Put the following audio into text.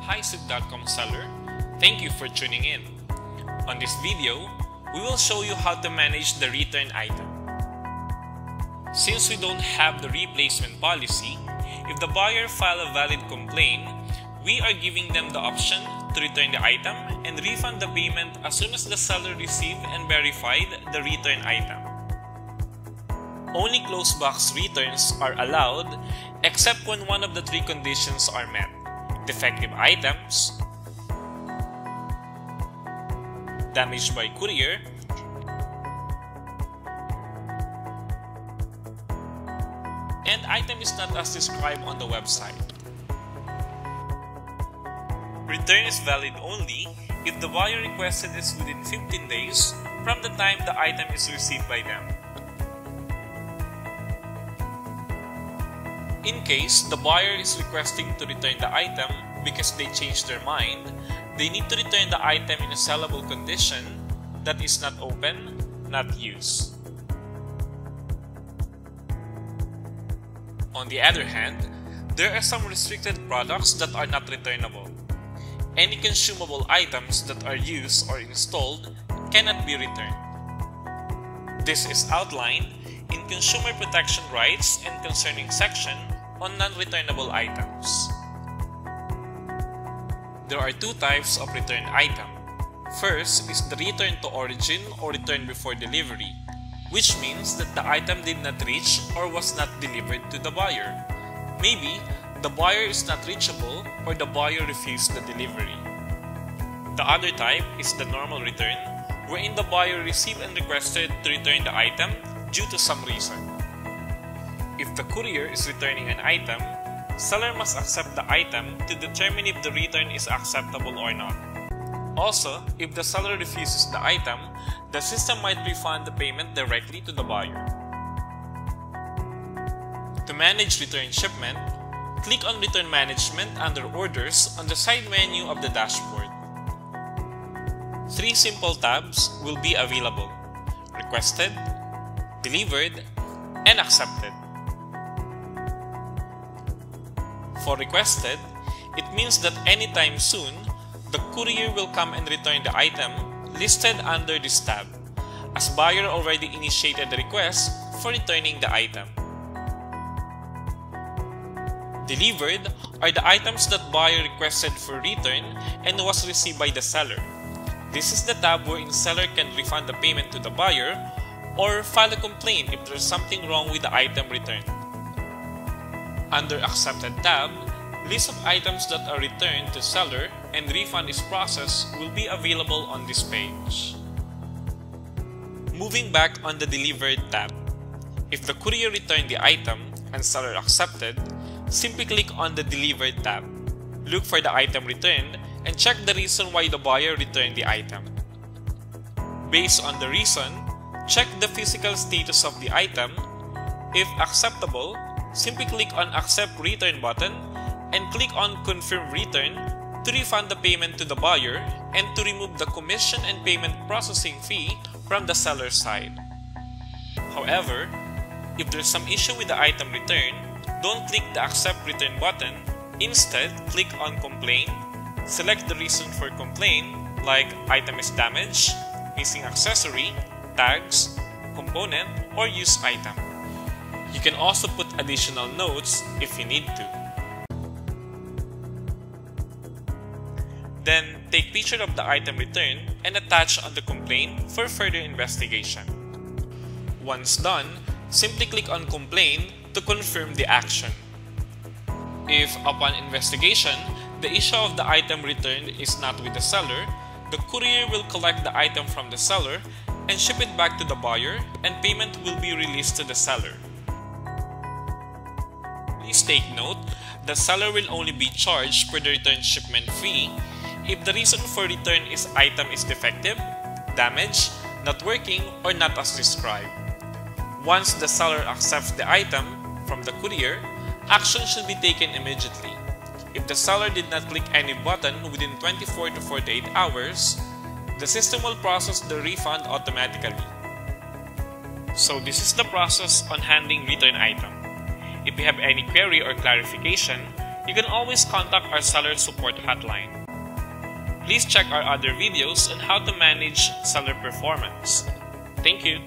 highsuit.com seller. Thank you for tuning in. On this video, we will show you how to manage the return item. Since we don't have the replacement policy, if the buyer file a valid complaint, we are giving them the option to return the item and refund the payment as soon as the seller received and verified the return item. Only closed box returns are allowed except when one of the three conditions are met: defective items, damaged by courier, and item is not as described on the website. Return is valid only if the buyer requested is within 15 days from the time the item is received by them. In case the buyer is requesting to return the item because they changed their mind, they need to return the item in a sellable condition that is not open, not used. On the other hand, there are some restricted products that are not returnable. Any consumable items that are used or installed cannot be returned. This is outlined in Consumer Protection Rights and Concerning section on non-returnable items. There are two types of returned item. First is the return to origin or return before delivery, which means that the item did not reach or was not delivered to the buyer. Maybe the buyer is not reachable or the buyer refused the delivery. The other type is the normal return, wherein the buyer received and requested to return the item due to some reason. If the courier is returning an item, seller must accept the item to determine if the return is acceptable or not. Also, if the seller refuses the item, the system might refund the payment directly to the buyer. To manage return shipment, click on Return Management under Orders on the side menu of the dashboard. Three simple tabs will be available: Requested, Delivered, and Accepted. For requested, it means that anytime soon, the courier will come and return the item listed under this tab, as buyer already initiated the request for returning the item. Delivered are the items that buyer requested for return and was received by the seller. This is the tab wherein seller can refund the payment to the buyer or file a complaint if there is something wrong with the item returned. Under Accepted tab, list of items that are returned to seller and refund is processed will be available on this page. Moving back on the Delivered tab, if the courier returned the item and seller accepted, simply click on the Delivered tab. Look for the item returned and check the reason why the buyer returned the item. Based on the reason, check the physical status of the item. If acceptable, simply click on Accept Return button and click on Confirm Return to refund the payment to the buyer and to remove the commission and payment processing fee from the seller's side. However, if there's some issue with the item return, don't click the Accept Return button. Instead, click on Complaint. Select the reason for complaint, like item is damaged, missing accessory, tags, component, or used item. You can also put additional notes if you need to. Then, take picture of the item returned and attach on the complaint for further investigation. Once done, simply click on Complaint to confirm the action. If upon investigation, the issue of the item returned is not with the seller, the courier will collect the item from the seller and ship it back to the buyer, and payment will be released to the seller. Please take note, the seller will only be charged per the return shipment fee if the reason for return is item is defective, damaged, not working, or not as described. Once the seller accepts the item from the courier, action should be taken immediately. If the seller did not click any button within 24 to 48 hours, the system will process the refund automatically. So this is the process on handling return item. If you have any query or clarification, you can always contact our seller support hotline. Please check our other videos on how to manage seller performance. Thank you.